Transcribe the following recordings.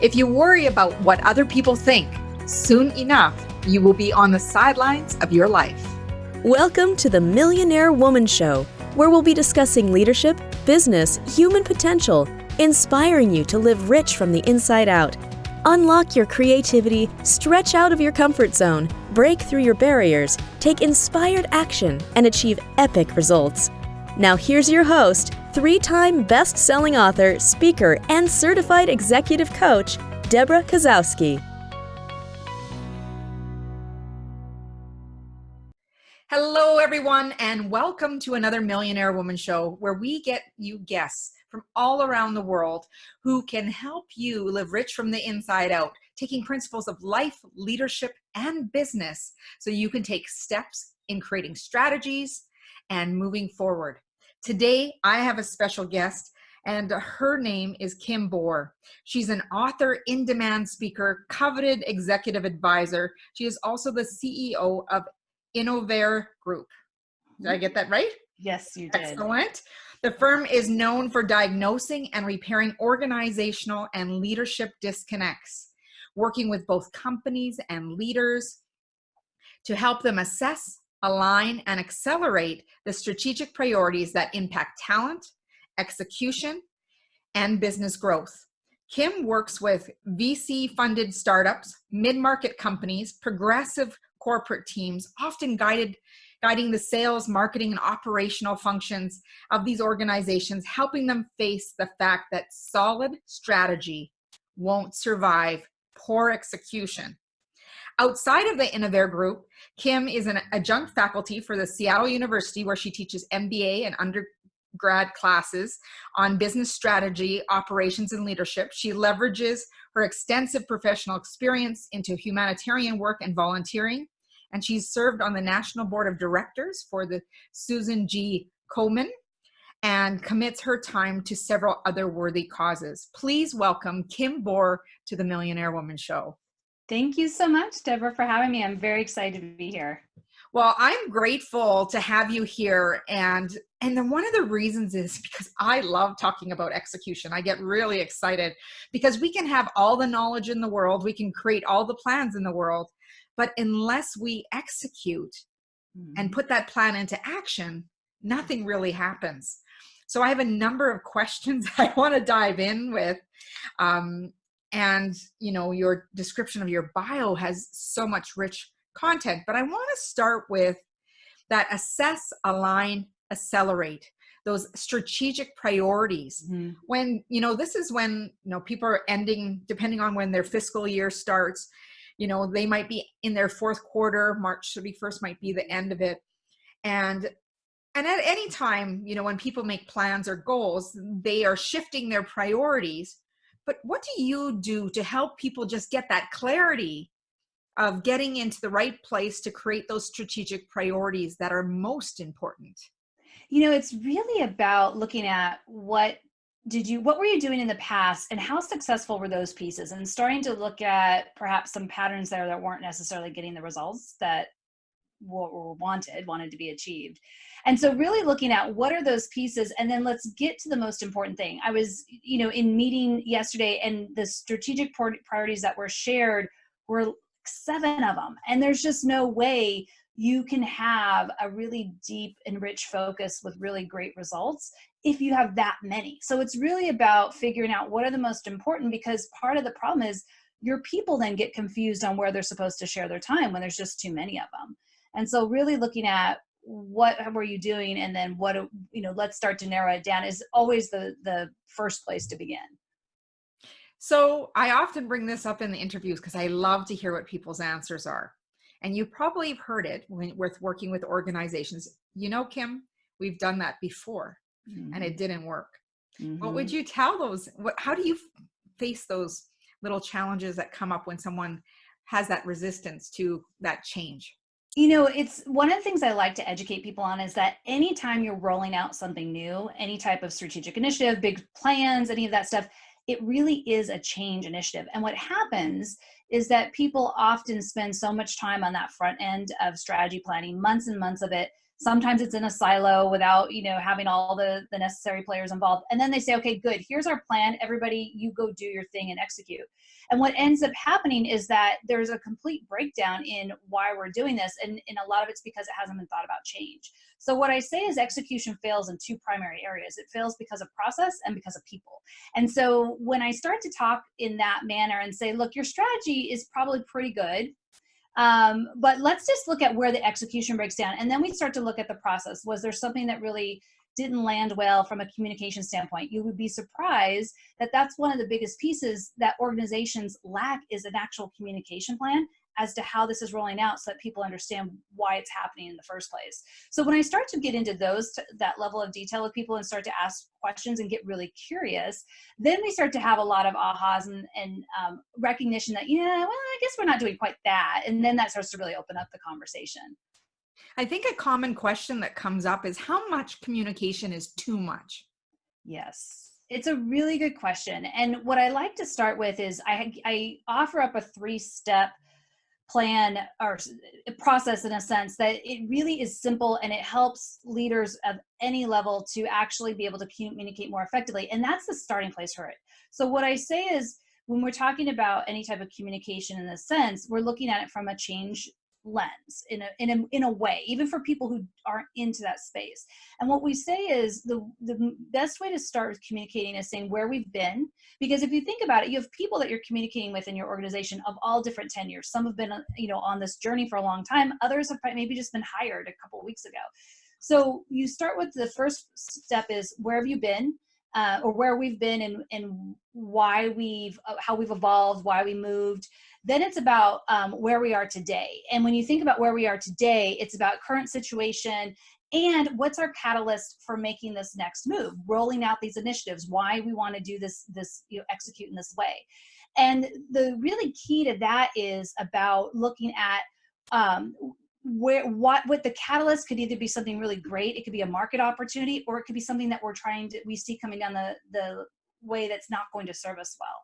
If you worry about what other people think, soon enough, you will be on the sidelines of your life. Welcome to the Millionaire Woman Show, where we'll be discussing leadership, business, human potential, inspiring you to live rich from the inside out. Unlock your creativity, stretch out of your comfort zone, break through your barriers, take inspired action, and achieve epic results. Now here's your host, three-time best-selling author, speaker, and certified executive coach, Debra Kasowski. Hello, everyone, and welcome to another Millionaire Woman Show, where we get you guests from all around the world who can help you live rich from the inside out, taking principles of life, leadership, and business so you can take steps in creating strategies and moving forward. Today, I have a special guest, and her name is Kim Bohr. She's an author, in-demand speaker, coveted executive advisor. She is also the CEO of Millionaire Group. Did I get that right? Yes, you did. Excellent. The firm is known for diagnosing and repairing organizational and leadership disconnects, working with both companies and leaders to help them assess, align, and accelerate the strategic priorities that impact talent, execution, and business growth. Kim works with VC-funded startups, mid-market companies, progressive corporate teams, often guiding the sales, marketing, and operational functions of these organizations, helping them face the fact that solid strategy won't survive poor execution. Outside of the Millionaire Group, Kim is an adjunct faculty for the Seattle University, where she teaches MBA and undergrad classes on business strategy, operations, and leadership. She leverages her extensive professional experience into humanitarian work and volunteering, and she's served on the National Board of Directors for the Susan G. Komen and commits her time to several other worthy causes. Please welcome Kim Bohr to the Millionaire Woman Show. Thank you so much, Deborah, for having me. I'm very excited to be here. Well, I'm grateful to have you here. And then one of the reasons is because I love talking about execution. I get really excited because we can have all the knowledge in the world. We can create all the plans in the world. But unless we execute and put that plan into action, nothing really happens. So I have a number of questions I want to dive in with. And, you know, your description of your bio has so much rich content, but I want to start with that assess, align, accelerate, those strategic priorities. When, you know, this is when, you know, people are ending, depending on when their fiscal year starts, you know, they might be in their fourth quarter, March 31st might be the end of it. And at any time, you know, when people make plans or goals, they are shifting their priorities. But what do you do to help people just get that clarity of getting into the right place to create those strategic priorities that are most important? You know, it's really about looking at what were you doing in the past and how successful were those pieces, and starting to look at perhaps some patterns there that weren't necessarily getting the results that were wanted to be achieved. And so really looking at what are those pieces, and then let's get to the most important thing. I was, you know, in meeting yesterday, and the strategic priorities that were shared were 7 of them. And there's just no way you can have a really deep and rich focus with really great results if you have that many. So it's really about figuring out what are the most important, because part of the problem is your people then get confused on where they're supposed to share their time when there's just too many of them. And so really looking at what were you doing, and then what, you know, let's start to narrow it down is always the first place to begin. So I often bring this up in the interviews because I love to hear what people's answers are. And you probably have heard it with working with organizations. You know, Kim, we've done that before and it didn't work. What would you tell those? How do you face those little challenges that come up when someone has that resistance to that change? You know, it's one of the things I like to educate people on is that anytime you're rolling out something new, any type of strategic initiative, big plans, any of that stuff, it really is a change initiative. And what happens is that people often spend so much time on that front end of strategy planning, months and months of it, Sometimes it's in a silo without, having all the necessary players involved. And then they say, okay, good, here's our plan. Everybody, you go do your thing and execute. And what ends up happening is that there's a complete breakdown in why we're doing this. And a lot of it's because it hasn't been thought about change. So what I say is execution fails in two primary areas. It fails because of process and because of people. And so when I start to talk in that manner and say, look, your strategy is probably pretty good, but let's just look at where the execution breaks down. And then we start to look at the process. Was there something that really didn't land well from a communication standpoint? You would be surprised that that's one of the biggest pieces that organizations lack, is an actual communication plan as to how this is rolling out, so that people understand why it's happening in the first place. So when I start to get into that level of detail with people and start to ask questions and get really curious, then we start to have a lot of ahas and recognition that, I guess we're not doing quite that. And then that starts to really open up the conversation. I think a common question that comes up is, how much communication is too much? Yes, it's a really good question. And what I like to start with is I offer up a 3-step plan or process, in a sense that it really is simple, and it helps leaders of any level to actually be able to communicate more effectively. And that's the starting place for it. So what I say is, when we're talking about any type of communication in this sense, we're looking at it from a change lens in a way, even for people who aren't into that space. And what we say is the best way to start with communicating is saying where we've been, because if you think about it, you have people that you're communicating with in your organization of all different tenures. Some have been on this journey for a long time. Others have maybe just been hired a couple of weeks ago. So you start with the first step is, where have you been? Or where we've been and why how we've evolved, why we moved. Then it's about where we are today. And when you think about where we are today, it's about current situation and what's our catalyst for making this next move, rolling out these initiatives, why we want to do this, execute in this way. And the really key to that is about looking at what the catalyst could either be something really great. It could be a market opportunity, or it could be something that we see coming down the way that's not going to serve us well.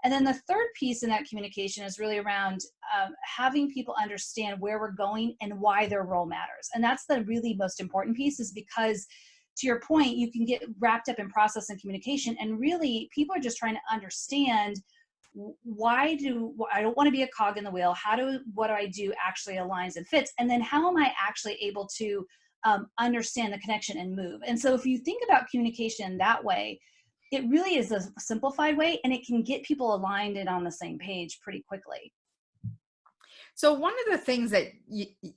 And then the third piece in that communication is really around having people understand where we're going and why their role matters. And that's the really most important piece, is because, to your point, you can get wrapped up in process and communication, and really people are just trying to understand, I don't want to be a cog in the wheel. What do I do actually aligns and fits? And then how am I actually able to understand the connection and move? And so if you think about communication that way, it really is a simplified way, and it can get people aligned and on the same page pretty quickly. So one of the things that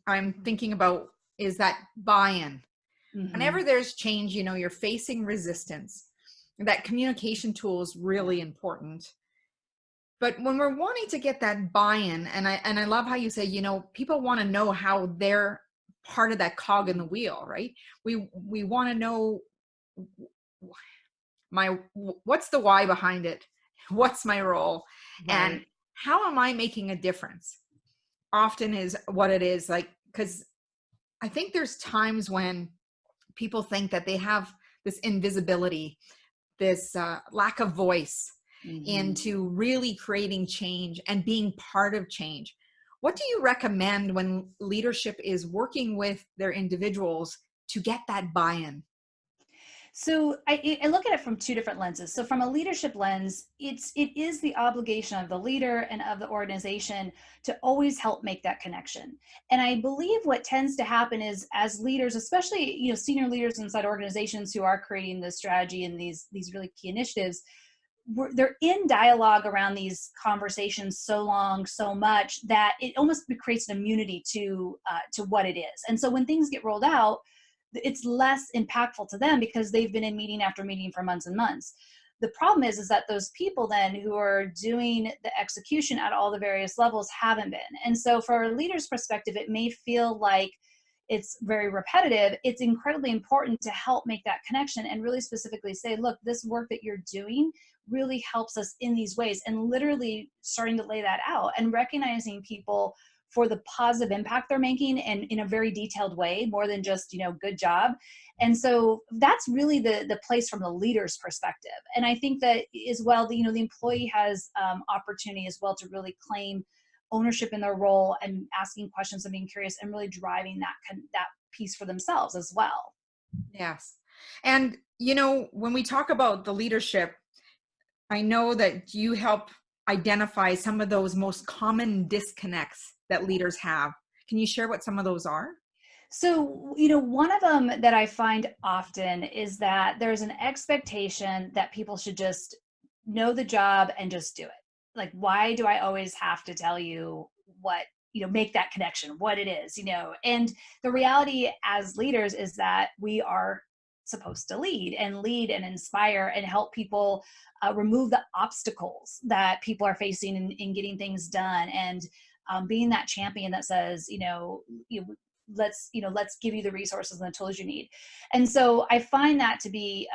I'm thinking about is that buy-in. Mm-hmm. Whenever there's change, you're facing resistance. That communication tool is really important. But when we're wanting to get that buy-in, and I love how you say, people want to know how they're part of that cog in the wheel, right? We want to know what's the why behind it? What's my role? Right. And how am I making a difference? Often is what it is, like, because I think there's times when people think that they have this invisibility, this lack of voice, mm-hmm. into really creating change and being part of change. What do you recommend when leadership is working with their individuals to get that buy-in? So I look at it from two different lenses. So from a leadership lens, it is the obligation of the leader and of the organization to always help make that connection. And I believe what tends to happen is, as leaders, especially senior leaders inside organizations who are creating the strategy and these really key initiatives, they're in dialogue around these conversations so long, so much, that it almost creates an immunity to what it is. And so when things get rolled out, it's less impactful to them because they've been in meeting after meeting for months and months. The problem is that those people then who are doing the execution at all the various levels haven't been. And so for a leader's perspective, it may feel like it's very repetitive. It's incredibly important to help make that connection and really specifically say, look, this work that you're doing really helps us in these ways, and literally starting to lay that out and recognizing people for the positive impact they're making, and in a very detailed way, more than just, good job. And so that's really the place from the leader's perspective. And I think that as well, the employee has opportunity as well to really claim ownership in their role and asking questions and being curious and really driving that piece for themselves as well. Yes. And, when we talk about the leadership, I know that you help identify some of those most common disconnects that leaders have. Can you share what some of those are? So, one of them that I find often is that there's an expectation that people should just know the job and just do it. Like, why do I always have to tell you what, make that connection, what it is, And the reality as leaders is that we are supposed to lead and inspire and help people remove the obstacles that people are facing in getting things done, and being that champion that says, let's give you the resources and the tools you need. And so I find that to be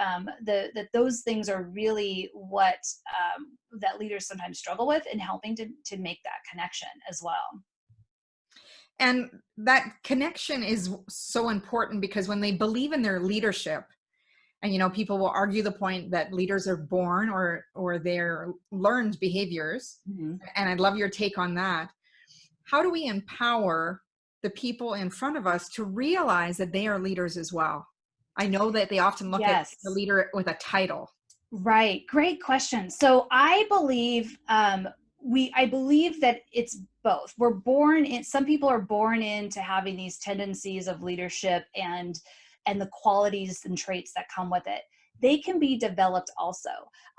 that those things are really what that leaders sometimes struggle with in helping to make that connection as well. And that connection is so important because when they believe in their leadership, and people will argue the point that leaders are born or they're learned behaviors. Mm-hmm. And I love your take on that. How do we empower the people in front of us to realize that they are leaders as well? I know that they often look at the leader with a title. Right. Great question. So I believe I believe that it's both. We're born in, some people are born into having these tendencies of leadership and the qualities and traits that come with it. They can be developed also.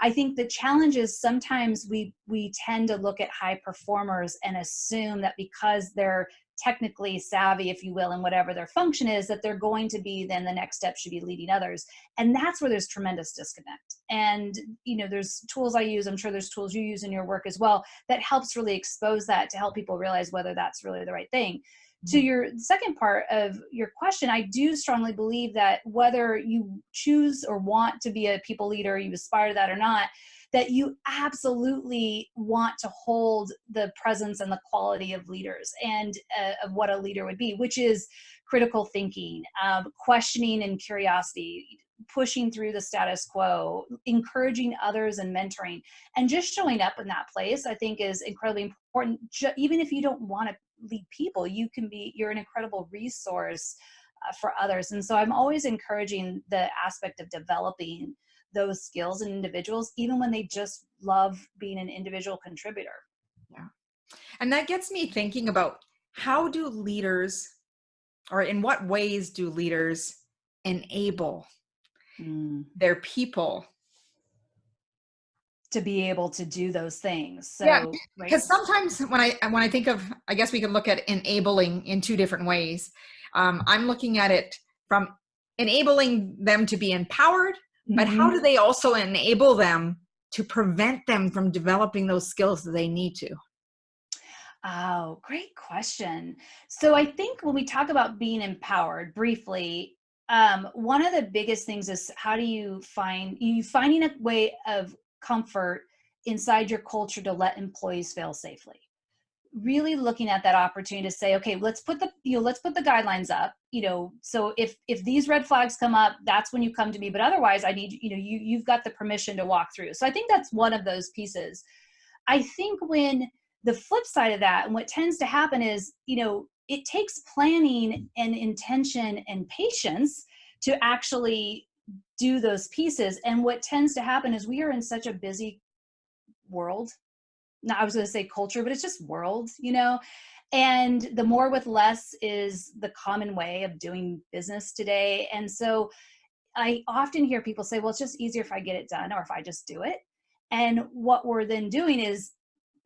I think the challenge is sometimes we tend to look at high performers and assume that because they're technically savvy, if you will, in whatever their function is, that they're going to be, then the next step should be leading others. And that's where there's tremendous disconnect. And, there's tools I use, I'm sure there's tools you use in your work as well, that helps really expose that to help people realize whether that's really the right thing. To your second part of your question, I do strongly believe that whether you choose or want to be a people leader, you aspire to that or not, that you absolutely want to hold the presence and the quality of leaders and of what a leader would be, which is critical thinking, questioning and curiosity, pushing through the status quo, encouraging others and mentoring, and just showing up in that place, I think is incredibly important. Even if you don't want to lead people, you're an incredible resource for others. And so I'm always encouraging the aspect of developing those skills in individuals, even when they just love being an individual contributor. Yeah. And that gets me thinking about how do leaders, or in what ways do leaders enable their people to be able to do those things? So, yeah, because sometimes when I think of, I guess we can look at enabling in two different ways. I'm looking at it from enabling them to be empowered, but how do they also enable them to prevent them from developing those skills that they need to? Oh, great question. So I think when we talk about being empowered briefly, one of the biggest things is how do you finding a way of comfort inside your culture to let employees fail safely. Really looking at that opportunity to say, okay, let's put the guidelines up, so if these red flags come up, that's when you come to me, but otherwise I need, you've got the permission to walk through. So I think that's one of those pieces. I think when the flip side of that, and what tends to happen is, it takes planning and intention and patience to actually do those pieces. And what tends to happen is we are in such a busy world. Now, I was going to say culture, but it's just world, and the more with less is the common way of doing business today. And so I often hear people say, well, it's just easier if I get it done or if I just do it. And what we're then doing is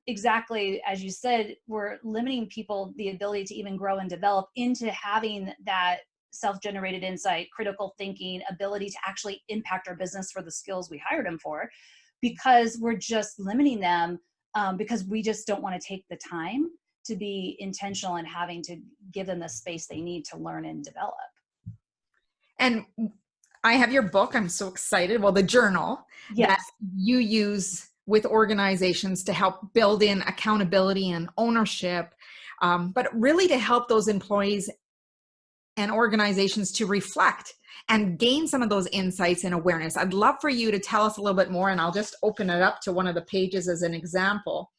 exactly as you said, we're limiting people the ability to even grow and develop into having that self-generated insight, critical thinking, ability to actually impact our business for the skills we hired them for, because we're just limiting them because we just don't want to take the time to be intentional in having to give them the space they need to learn and develop. And I have your book. I'm so excited. Well, the journal that you use with organizations to help build in accountability and ownership, but really to help those employees and organizations to reflect and gain some of those insights and awareness. I'd love for you to tell us a little bit more, and I'll just open it up to one of the pages as an example.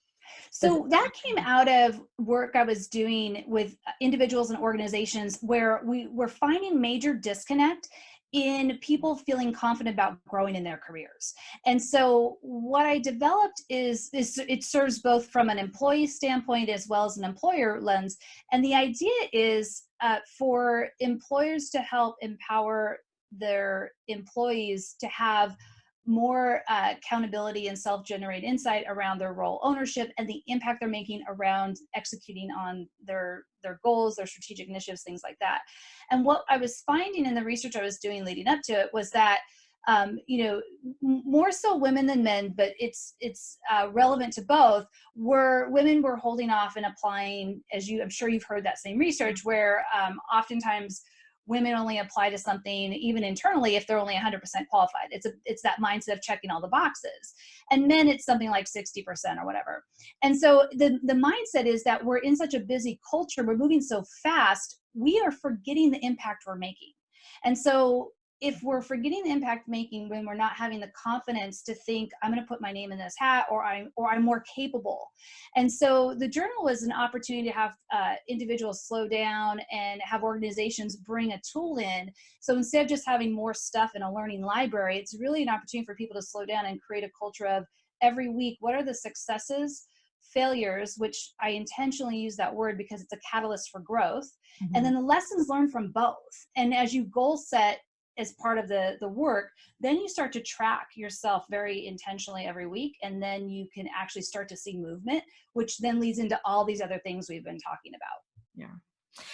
So that came out of work I was doing with individuals and organizations where we were finding major disconnect in people feeling confident about growing in their careers. And so what I developed is it serves both from an employee standpoint as well as an employer lens. And the idea is for employers to help empower their employees to have more accountability and self-generated insight around their role ownership and the impact they're making around executing on their goals, their strategic initiatives, things like that. And what I was finding in the research I was doing leading up to it was that more so women than men, but it's relevant to both, women were holding off and applying, I'm sure you've heard that same research, where oftentimes women only apply to something even internally if they're only 100% qualified. It's that mindset of checking all the boxes. And men, it's something like 60% or whatever. And so the mindset is that we're in such a busy culture, we're moving so fast, we are forgetting the impact we're making. And so if we're forgetting the impact making when we're not having the confidence to think, I'm going to put my name in this hat, or I'm more capable. And so the journal was an opportunity to have individuals slow down and have organizations bring a tool in. So instead of just having more stuff in a learning library, it's really an opportunity for people to slow down and create a culture of every week, what are the successes, failures, which I intentionally use that word because it's a catalyst for growth, and then the lessons learned from both. And as you goal set as part of the work, then you start to track yourself very intentionally every week. And then you can actually start to see movement, which then leads into all these other things we've been talking about. Yeah.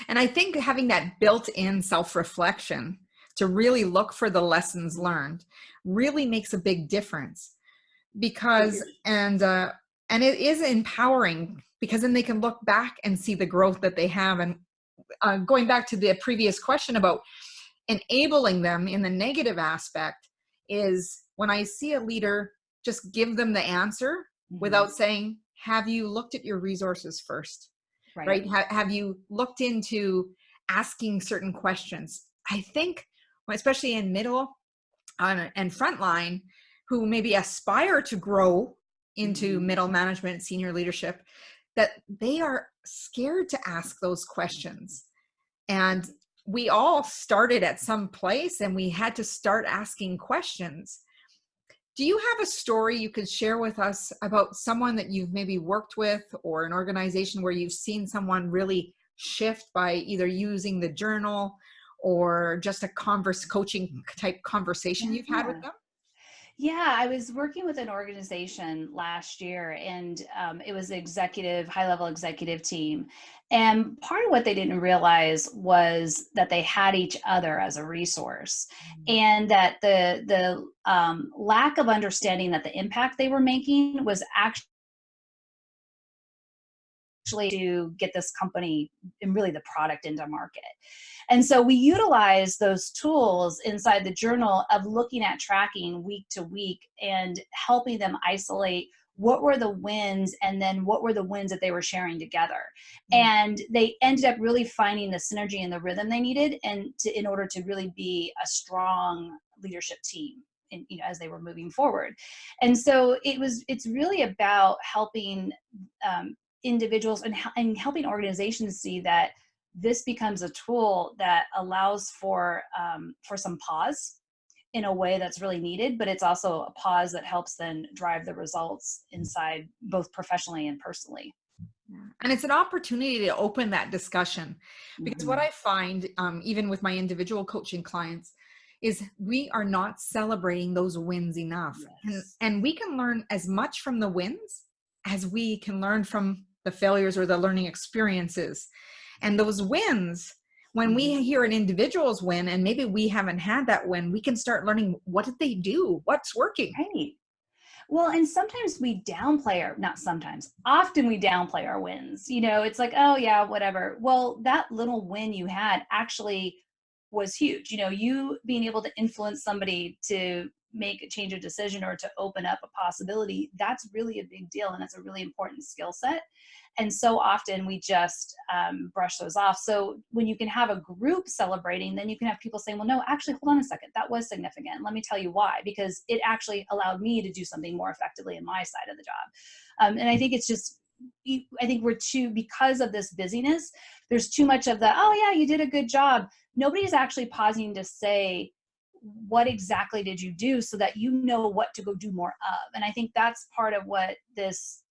And I think having that built-in self-reflection to really look for the lessons learned really makes a big difference, because, and it is empowering, because then they can look back and see the growth that they have. And going back to the previous question about enabling them in the negative aspect, is when I see a leader, just give them the answer without saying, have you looked at your resources first? Right? Have you looked into asking certain questions? I think, especially in middle and frontline, who maybe aspire to grow into middle management, senior leadership, that they are scared to ask those questions. And we all started at some place and we had to start asking questions. Do you have a story you could share with us about someone that you've maybe worked with, or an organization where you've seen someone really shift by either using the journal or just a coaching type conversation you've had with them? Yeah, I was working with an organization last year, and it was the high-level executive team. And part of what they didn't realize was that they had each other as a resource, and that the lack of understanding that the impact they were making was actually to get this company and really the product into market. And so we utilize those tools inside the journal of looking at tracking week to week and helping them isolate what were the wins and then what were the wins that they were sharing together. And they ended up really finding the synergy and the rhythm they needed in order to really be a strong leadership team as they were moving forward. And so it's really about helping individuals and helping organizations see that this becomes a tool that allows for some pause in a way that's really needed, but it's also a pause that helps then drive the results inside both professionally and personally. And it's an opportunity to open that discussion, because what I find, even with my individual coaching clients, is we are not celebrating those wins enough. Yes. And we can learn as much from the wins as we can learn from the failures or the learning experiences. And those wins, when we hear an individual's win and maybe we haven't had that win, we can start learning, what did they do? What's working? Right. Well, and sometimes often we downplay our wins. It's like, oh yeah, whatever. Well, that little win you had actually was huge. You being able to influence somebody to make a change of decision or to open up a possibility, that's really a big deal. And that's a really important skill set. And so often we just brush those off. So when you can have a group celebrating, then you can have people saying, well, no, actually, hold on a second. That was significant. Let me tell you why, because it actually allowed me to do something more effectively in my side of the job. And I think it's just I think because of this busyness, there's too much of the, oh yeah, you did a good job. Nobody's actually pausing to say, what exactly did you do, so that you know what to go do more of. And I think that's part of what this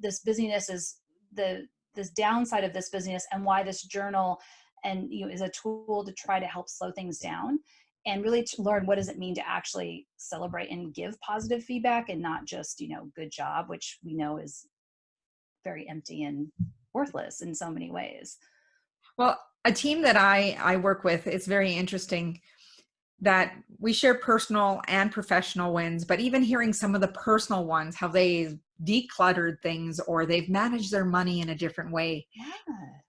busyness is, this downside of this busyness, and why this journal and is a tool to try to help slow things down and really to learn what does it mean to actually celebrate and give positive feedback, and not just good job, which we know is very empty and worthless in so many ways. Well, a team that I work with, it's very interesting that we share personal and professional wins, but even hearing some of the personal ones, how they decluttered things or they've managed their money in a different way. Yeah.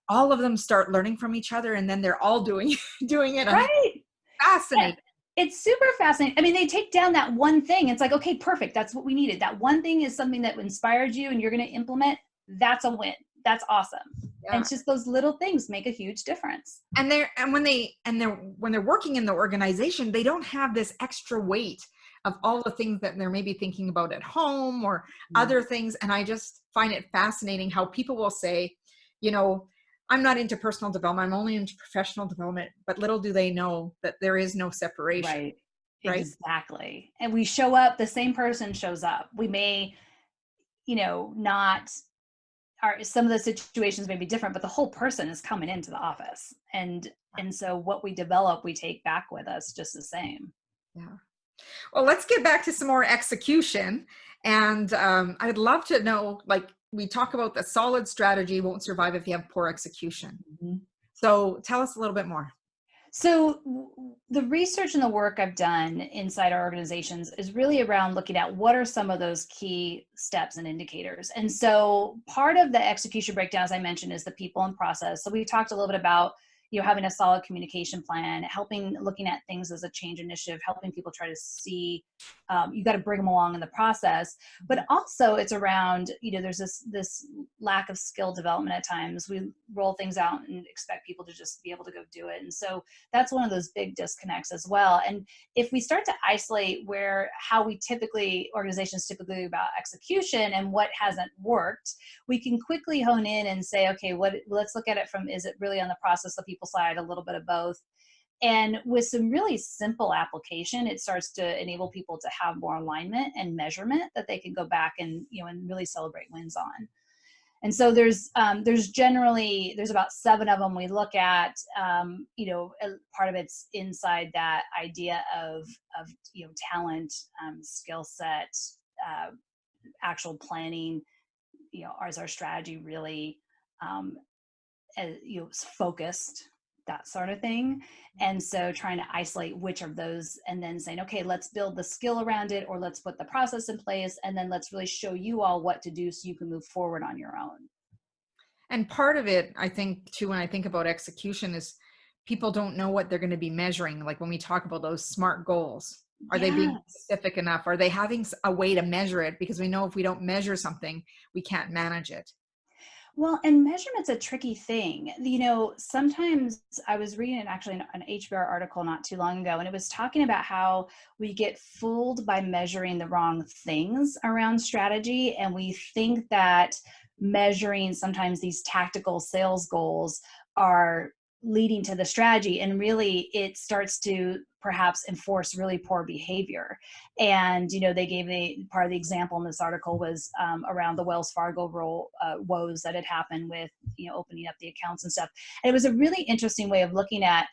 All of them start learning from each other, and then they're all doing it. Right. Fascinating. It's super fascinating. I mean, they take down that one thing. It's like, okay, perfect. That's what we needed. That one thing is something that inspired you and you're going to implement. That's a win. That's awesome. Yeah. And it's just those little things make a huge difference. And when they're working in the organization, they don't have this extra weight of all the things that they're maybe thinking about at home or other things. And I just find it fascinating how people will say, I'm not into personal development, I'm only into professional development, but little do they know that there is no separation. Right. Exactly. And we show up, the same person shows up. We may, some of the situations may be different, but the whole person is coming into the office. And so what we develop, we take back with us just the same. Yeah. Well, let's get back to some more execution. And I'd love to know, we talk about the solid strategy won't survive if you have poor execution. Mm-hmm. So tell us a little bit more. So the research and the work I've done inside our organizations is really around looking at what are some of those key steps and indicators. And so part of the execution breakdown, as I mentioned, is the people and process. So we talked a little bit about having a solid communication plan, looking at things as a change initiative, helping people try to see, you got to bring them along in the process. But also it's around, there's this lack of skill development at times. We roll things out and expect people to just be able to go do it. And so that's one of those big disconnects as well. And if we start to isolate how organizations typically about execution and what hasn't worked, we can quickly hone in and say, okay, let's look at it from, is it really on the process of people side, a little bit of both. And with some really simple application, it starts to enable people to have more alignment and measurement that they can go back and and really celebrate wins on. And so there's about 7 of them we look at. Part of it's inside that idea of talent, skill set, actual planning. Is our strategy really focused, that sort of thing. And so trying to isolate which of those, and then saying, okay, let's build the skill around it, or let's put the process in place, and then let's really show you all what to do so you can move forward on your own. And part of it, I think too, when I think about execution, is people don't know what they're going to be measuring. Like when we talk about those SMART goals, are they being specific enough? Are they having a way to measure it? Because we know if we don't measure something, we can't manage it. Well, and measurement's a tricky thing. Sometimes I was reading actually an HBR article not too long ago, and it was talking about how we get fooled by measuring the wrong things around strategy. And we think that measuring sometimes these tactical sales goals are leading to the strategy, and really it starts to perhaps enforce really poor behavior. And they gave part of the example in this article was around the Wells Fargo woes that had happened with opening up the accounts and stuff. And it was a really interesting way of looking at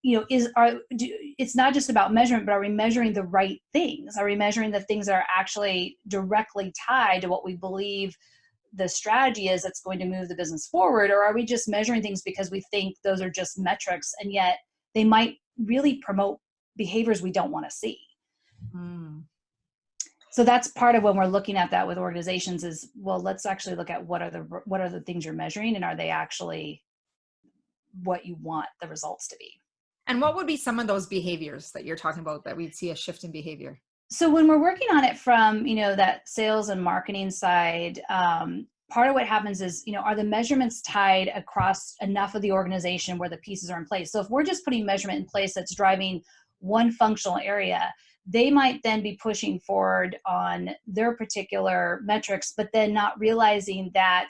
it's not just about measurement, but are we measuring the right things? Are we measuring the things that are actually directly tied to what we believe the strategy is that's going to move the business forward? Or are we just measuring things because we think those are just metrics, and yet they might really promote behaviors we don't want to see? So that's part of when we're looking at that with organizations is, well, let's actually look at what are the things you're measuring, and are they actually what you want the results to be? And what would be some of those behaviors that you're talking about that we'd see a shift in behavior? So when we're working on it from, that sales and marketing side, part of what happens is, are the measurements tied across enough of the organization where the pieces are in place? So if we're just putting measurement in place that's driving one functional area, they might then be pushing forward on their particular metrics, but then not realizing that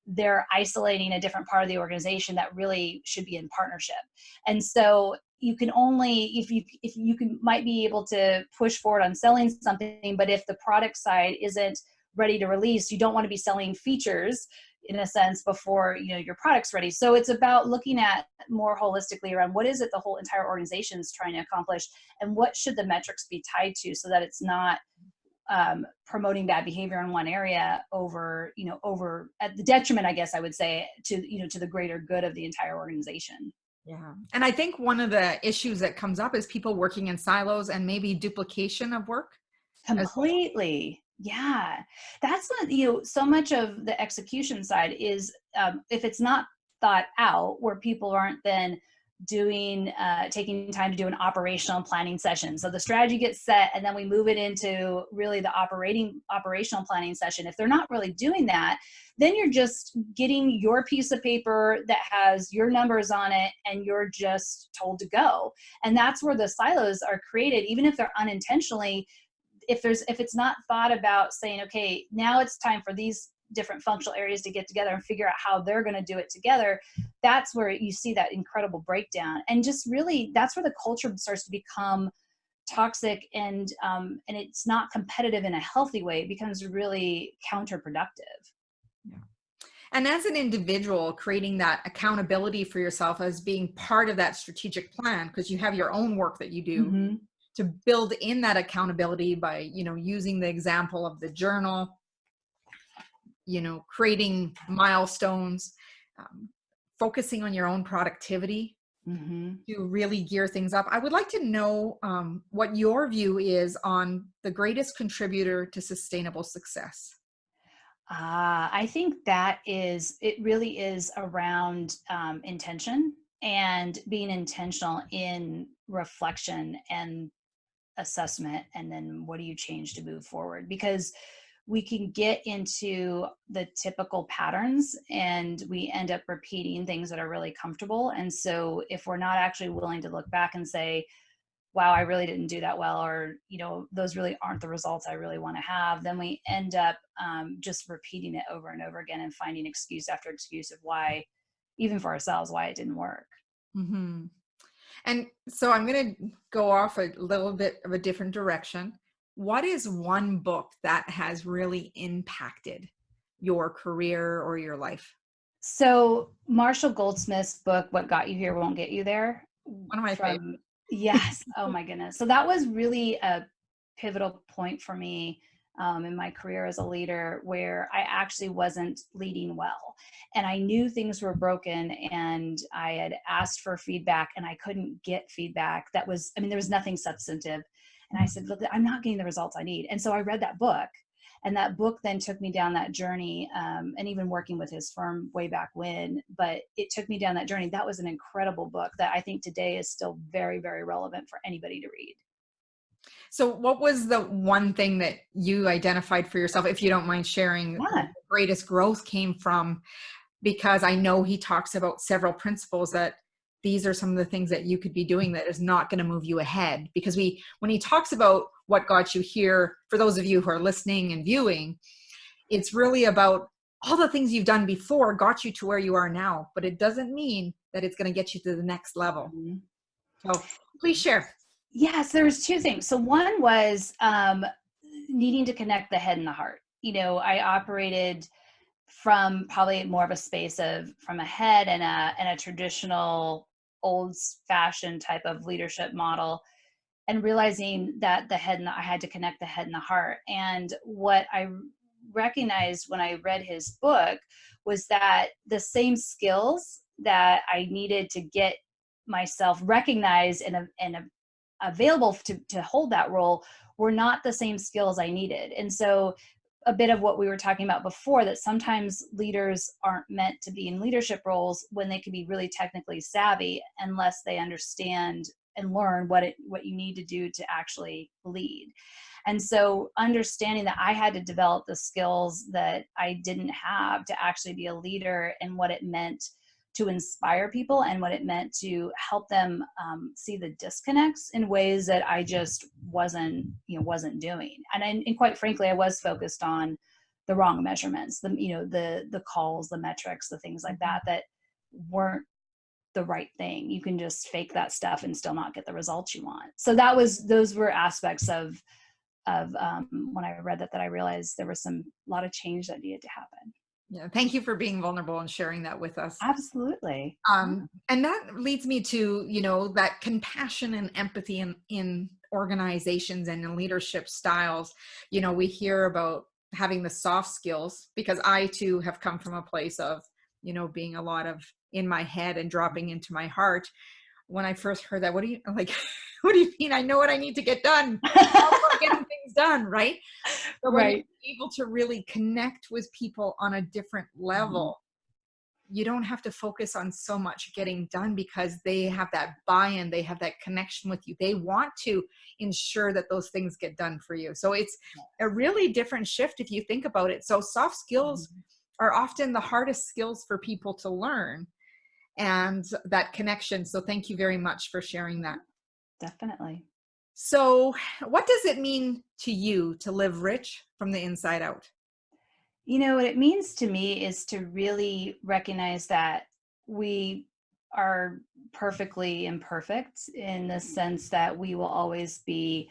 they're isolating a different part of the organization that really should be in partnership. And so you can only, if you can, might be able to push forward on selling something, but if the product side isn't ready to release, you don't want to be selling features in a sense before, you know, your product's ready. So it's about looking at more holistically around what is it the whole entire organization is trying to accomplish, and what should the metrics be tied to, so that it's not promoting bad behavior in one area over at the detriment, I guess I would say, to the greater good of the entire organization. Yeah. And I think one of the issues that comes up is people working in silos and maybe duplication of work. Completely. Yeah. That's what, so much of the execution side is, if it's not thought out, where people aren't then taking time to do an operational planning session. So the strategy gets set, and then we move it into really the operational planning session. If they're not really doing that, then you're just getting your piece of paper that has your numbers on it, and you're just told to go. And that's where the silos are created, even if they're unintentionally. If it's not thought about saying, okay, now it's time for these different functional areas to get together and figure out how they're going to do it together, that's where you see that incredible breakdown. And just really, that's where the culture starts to become toxic, and it's not competitive in a healthy way. It becomes really counterproductive. Yeah. And as an individual, creating that accountability for yourself as being part of that strategic plan, because you have your own work that you do, Mm-hmm. to build in that accountability by, using the example of the journal, creating milestones, focusing on your own productivity, Mm-hmm. to really gear things up. I would like to know what your view is on the greatest contributor to sustainable success. I think it really is around intention, and being intentional in reflection and assessment, and then what do you change to move forward. Because we can get into the typical patterns, and we end up repeating things that are really comfortable. And so if we're not actually willing to look back and say, wow, I really didn't do that well, or, those really aren't the results I really want to have, then we end up just repeating it over and over again, and finding excuse after excuse of why, even for ourselves, why it didn't work. Mm-hmm. And so I'm going to go off a little bit of a different direction. What is one book that has really impacted your career or your life? So Marshall Goldsmith's book, What Got You Here Won't Get You There. One of my favorites. Yes. Oh my goodness. So that was really a pivotal point for me in my career as a leader, where I actually wasn't leading well. And I knew things were broken, and I had asked for feedback, and I couldn't get feedback there was nothing substantive. And I said, look, I'm not getting the results I need. And so I read that book. And that book then took me down that journey, and even working with his firm way back when, but it took me down that journey. That was an incredible book that I think today is still very, very relevant for anybody to read. So what was the one thing that you identified for yourself, if you don't mind sharing, Yeah. the greatest growth came from? Because I know he talks about several principles that these are some of the things that you could be doing that is not going to move you ahead. Because when he talks about what got you here, for those of you who are listening and viewing, it's really about all the things you've done before got you to where you are now, but it doesn't mean that it's going to get you to the next level. Mm-hmm. So please share. Yes, there's two things. So one was needing to connect the head and the heart. I operated from probably more of a space from a head and a traditional old-fashioned type of leadership model, and realizing that I had to connect the head and the heart. And what I recognized when I read his book was that the same skills that I needed to get myself recognized and available to hold that role were not the same skills I needed. And so a bit of what we were talking about before, that sometimes leaders aren't meant to be in leadership roles when they can be really technically savvy, unless they understand and learn what you need to do to actually lead. And so understanding that I had to develop the skills that I didn't have to actually be a leader, and what it meant to inspire people and what it meant to help them see the disconnects in ways that I just wasn't doing. And quite frankly, I was focused on the wrong measurements, the calls, the metrics, the things like that weren't the right thing. You can just fake that stuff and still not get the results you want. So those were aspects of when I read that I realized there was a lot of change that needed to happen. Yeah, thank you for being vulnerable and sharing that with us. Absolutely. And that leads me to, that compassion and empathy in organizations and in leadership styles. We hear about having the soft skills, because I too have come from a place of, being a lot of in my head and dropping into my heart. When I first heard that, what do you mean? I know what I need to get done. All about getting things done, right? But when you're able to really connect with people on a different level, you don't have to focus on so much getting done, because they have that buy-in, they have that connection with you. They want to ensure that those things get done for you. So it's a really different shift if you think about it. So soft skills are often the hardest skills for people to learn, and that connection. So thank you very much for sharing that. Definitely. So what does it mean to you to live rich from the inside out? What it means to me is to really recognize that we are perfectly imperfect, in the sense that we will always be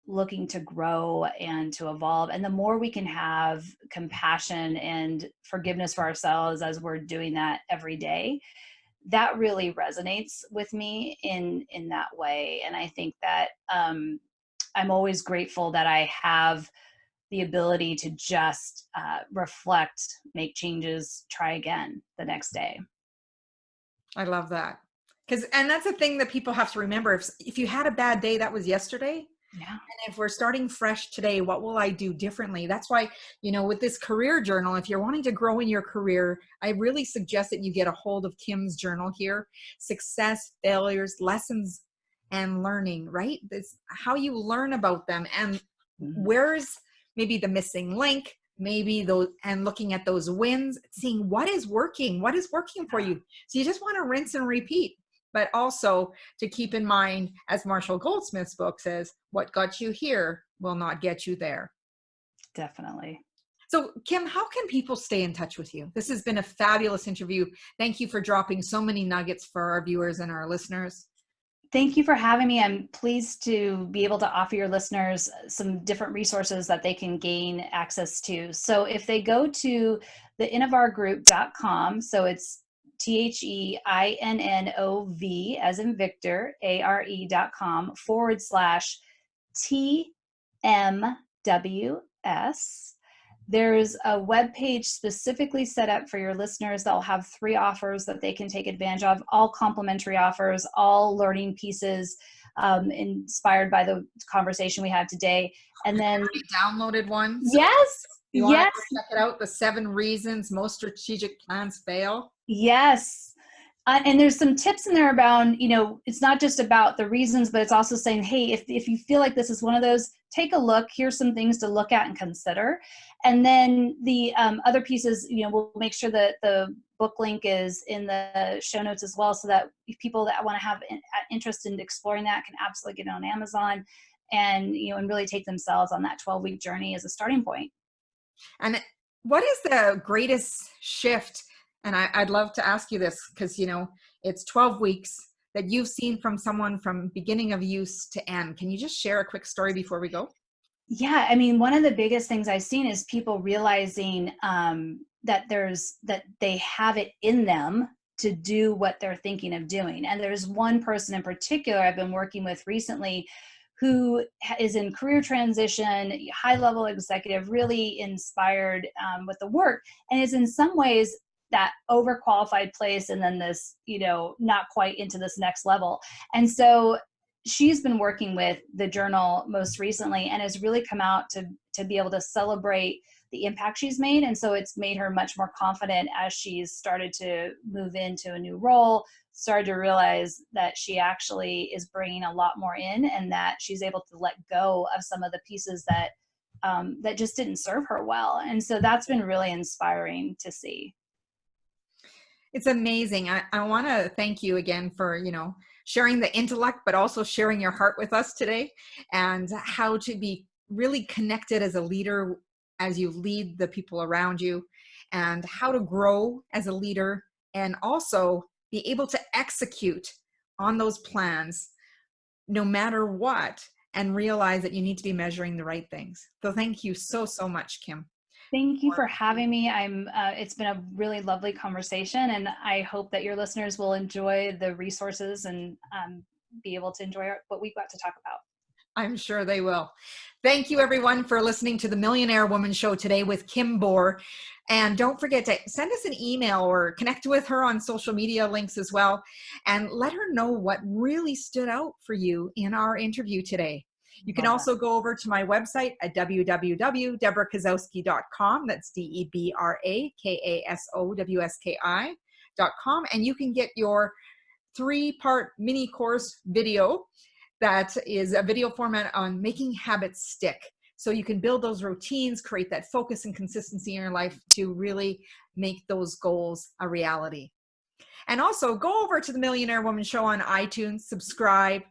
looking to grow and to evolve. And the more we can have compassion and forgiveness for ourselves as we're doing that every day, that really resonates with me in that way. And I think that I'm always grateful that I have the ability to just reflect, make changes, try again the next day. I love that. And that's the thing that people have to remember. If you had a bad day, that was yesterday. Yeah. And if we're starting fresh today, what will I do differently? That's why, with this career journal, if you're wanting to grow in your career, I really suggest that you get a hold of Kim's journal here. Success, failures, lessons, and learning, right? This how you learn about them, and where's maybe the missing link, maybe those, and looking at those wins, seeing what is working for you. So you just want to rinse and repeat. But also to keep in mind, as Marshall Goldsmith's book says, what got you here will not get you there. Definitely. So Kim, how can people stay in touch with you? This has been a fabulous interview. Thank you for dropping so many nuggets for our viewers and our listeners. Thank you for having me. I'm pleased to be able to offer your listeners some different resources that they can gain access to. So if they go to the innovargroup.com, so it's THEINNOV as in Victor, ARE.com/TMWS. There's a web page specifically set up for your listeners that will have 3 offers that they can take advantage of, all complimentary offers, all learning pieces inspired by the conversation we had today. And then downloaded one. So yes. you want to check it out, the 7 reasons most strategic plans fail. Yes. And there's some tips in there about, it's not just about the reasons, but it's also saying, hey, if you feel like this is one of those, take a look. Here's some things to look at and consider. And then the other pieces, we'll make sure that the book link is in the show notes as well, so that people that want to have interest in exploring that can absolutely get it on Amazon and, and really take themselves on that 12-week journey as a starting point. And what is the greatest shift? And I'd love to ask you this, because, it's 12 weeks that you've seen from someone from beginning of use to end. Can you just share a quick story before we go? Yeah. One of the biggest things I've seen is people realizing that they have it in them to do what they're thinking of doing. And there's one person in particular I've been working with recently who is in career transition, high-level executive, really inspired with the work, and is in some ways that overqualified place, and then this, not quite into this next level. And so she's been working with the journal most recently and has really come out to be able to celebrate the impact she's made. And so it's made her much more confident as she's started to move into a new role, started to realize that she actually is bringing a lot more in, and that she's able to let go of some of the pieces that that just didn't serve her well. And so that's been really inspiring to see. It's amazing. I want to thank you again for, sharing the intellect, but also sharing your heart with us today, and how to be really connected as a leader as you lead the people around you, and how to grow as a leader, and also be able to execute on those plans no matter what, and realize that you need to be measuring the right things. So thank you so, so much, Kim. Thank you for having me. It's been a really lovely conversation, and I hope that your listeners will enjoy the resources and be able to enjoy what we got to talk about. I'm sure they will. Thank you, everyone, for listening to the Millionaire Woman Show today with Kim Bohr. And don't forget to send us an email or connect with her on social media links as well, and let her know what really stood out for you in our interview today. You can also go over to my website at www.debrakasowski.com. That's DEBRAKASOWSKI.com. And you can get your 3-part mini course video that is a video format on making habits stick. So you can build those routines, create that focus and consistency in your life to really make those goals a reality. And also go over to the Millionaire Woman Show on iTunes, subscribe,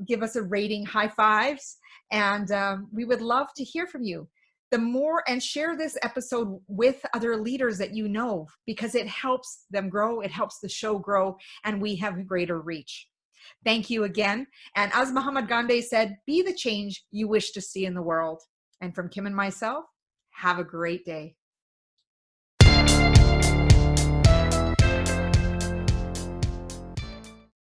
give us a rating, high fives, and we would love to hear from you. And share this episode with other leaders that you know, because it helps them grow, it helps the show grow, and we have greater reach. Thank you again. And as Muhammad Gandhi said, be the change you wish to see in the world. And from Kim and myself, have a great day.